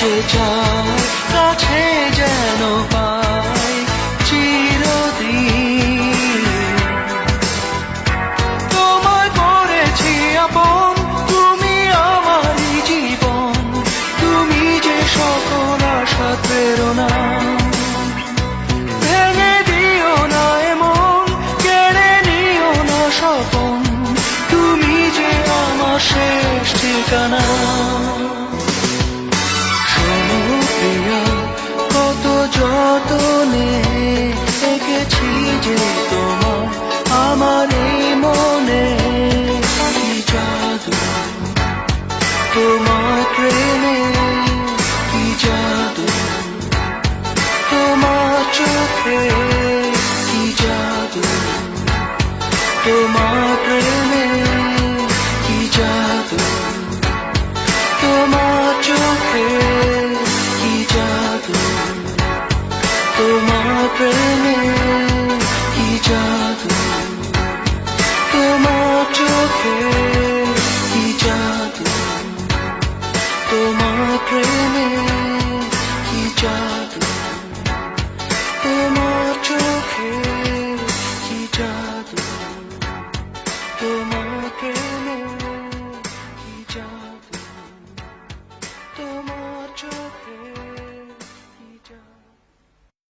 যে চায় কাছে যেন পাই চিরদিন। তোমায় করেছি আপন, তুমি আমারই জীবন, তুমি যে সকল আশা প্রেরণা। ভেঙে দিও না এমন, কেড়ে নিও না স্বপন, তুমি যে আমার শেষ ঠিকানা। শোনো প্রিয়া, কত যতনে এঁকেছি যে তোমার আমার এই মনে। কি জাদু তোমার প্রেমে, কি জাদু তোমার চোখে, কি জাদু তোমার প্রেমে, কি জাদু তোমার চোখে, কি জাদু তোমার প্রেমে, কি জাদু তোমার চোখে, কি জাদু তোমার প্রেমে।